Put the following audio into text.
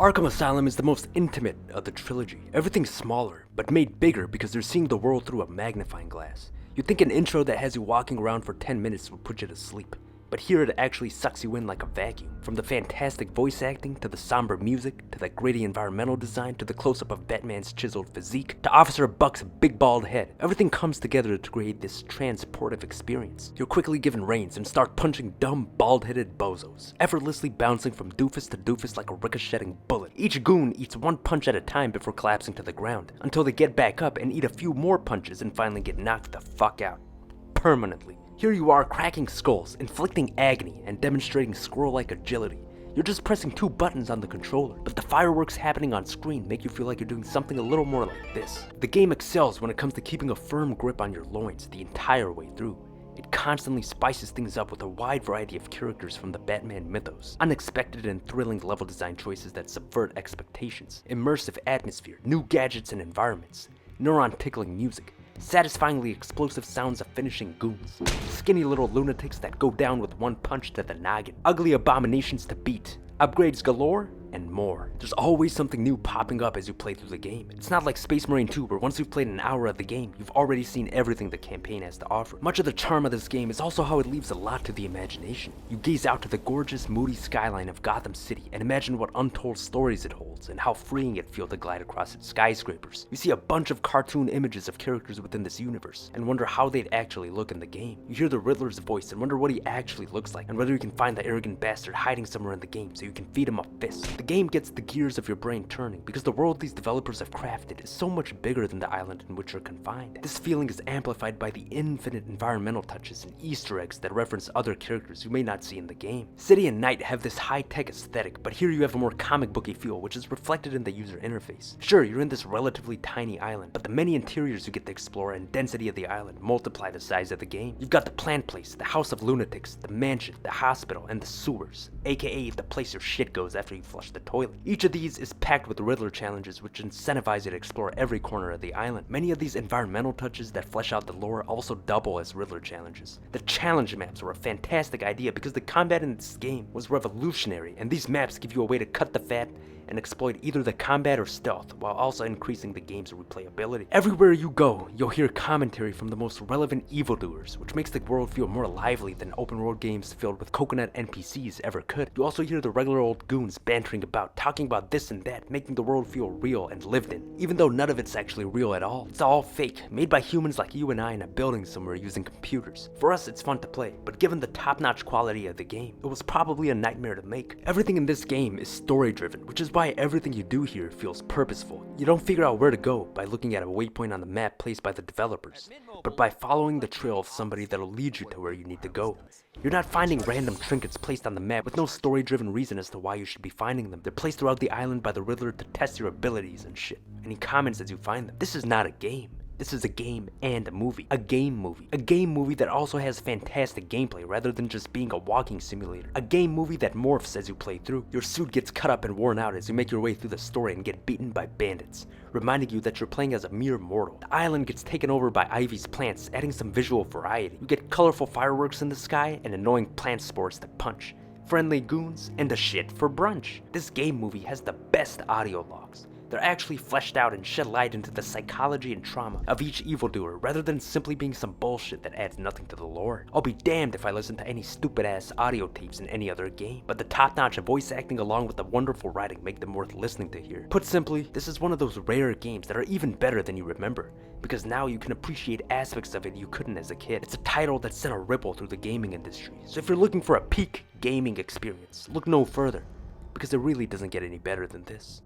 Arkham Asylum is the most intimate of the trilogy. Everything's smaller, but made bigger because they're seeing the world through a magnifying glass. You'd think an intro that has you walking around for 10 minutes would put you to sleep. But here it actually sucks you in like a vacuum. From the fantastic voice acting, to the somber music, to the gritty environmental design, to the close-up of Batman's chiseled physique, to Officer Buck's big bald head. Everything comes together to create this transportive experience. You're quickly given reins and start punching dumb, bald-headed bozos, effortlessly bouncing from doofus to doofus like a ricocheting bullet. Each goon eats one punch at a time before collapsing to the ground, until they get back up and eat a few more punches and finally get knocked the fuck out. Permanently. Here you are cracking skulls, inflicting agony, and demonstrating squirrel-like agility. You're just pressing two buttons on the controller, but the fireworks happening on screen make you feel like you're doing something a little more like this. The game excels when it comes to keeping a firm grip on your loins the entire way through. It constantly spices things up with a wide variety of characters from the Batman mythos, unexpected and thrilling level design choices that subvert expectations, immersive atmosphere, new gadgets and environments, neuron-tickling music, satisfyingly explosive sounds of finishing goons, skinny little lunatics that go down with one punch to the noggin, ugly abominations to beat, upgrades galore, and more. There's always something new popping up as you play through the game. It's not like Space Marine 2 where once you've played an hour of the game, you've already seen everything the campaign has to offer. Much of the charm of this game is also how it leaves a lot to the imagination. You gaze out to the gorgeous, moody skyline of Gotham City and imagine what untold stories it holds and how freeing it feels to glide across its skyscrapers. You see a bunch of cartoon images of characters within this universe and wonder how they'd actually look in the game. You hear the Riddler's voice and wonder what he actually looks like and whether you can find the arrogant bastard hiding somewhere in the game so you can feed him a fist. The game gets the gears of your brain turning because the world these developers have crafted is so much bigger than the island in which you're confined. This feeling is amplified by the infinite environmental touches and Easter eggs that reference other characters you may not see in the game. City and Night have this high-tech aesthetic, but here you have a more comic booky feel, which is reflected in the user interface. Sure, you're in this relatively tiny island, but the many interiors you get to explore and density of the island multiply the size of the game. You've got the plant place, the House of Lunatics, the mansion, the hospital, and the sewers, aka the place your shit goes after you flush the toilet. Each of these is packed with Riddler challenges which incentivize you to explore every corner of the island. Many of these environmental touches that flesh out the lore also double as Riddler challenges. The challenge maps were a fantastic idea because the combat in this game was revolutionary, and these maps give you a way to cut the fat and exploit either the combat or stealth while also increasing the game's replayability. Everywhere you go, you'll hear commentary from the most relevant evildoers, which makes the world feel more lively than open world games filled with coconut NPCs ever could. You also hear the regular old goons bantering about, talking about this and that, making the world feel real and lived in, even though none of it's actually real at all. It's all fake, made by humans like you and I in a building somewhere using computers. For us, it's fun to play, but given the top-notch quality of the game, it was probably a nightmare to make. Everything in this game is story-driven, which is why everything you do here feels purposeful. You don't figure out where to go by looking at a waypoint on the map placed by the developers, but by following the trail of somebody that'll lead you to where you need to go. You're not finding random trinkets placed on the map with no story-driven reason as to why you should be finding them. They're placed throughout the island by the Riddler to test your abilities and shit, and he comments as you find them. This is not a game. This is a game and a movie. A game movie. A game movie that also has fantastic gameplay rather than just being a walking simulator. A game movie that morphs as you play through. Your suit gets cut up and worn out as you make your way through the story and get beaten by bandits, reminding you that you're playing as a mere mortal. The island gets taken over by Ivy's plants, adding some visual variety. You get colorful fireworks in the sky and annoying plant spores that punch, friendly goons, and a shit for brunch. This game movie has the best audio logs. They're actually fleshed out and shed light into the psychology and trauma of each evildoer rather than simply being some bullshit that adds nothing to the lore. I'll be damned if I listen to any stupid ass audio tapes in any other game, but the top-notch voice acting along with the wonderful writing make them worth listening to here. Put simply, this is one of those rare games that are even better than you remember, because now you can appreciate aspects of it you couldn't as a kid. It's a title that sent a ripple through the gaming industry, so if you're looking for a peak gaming experience, look no further, because it really doesn't get any better than this.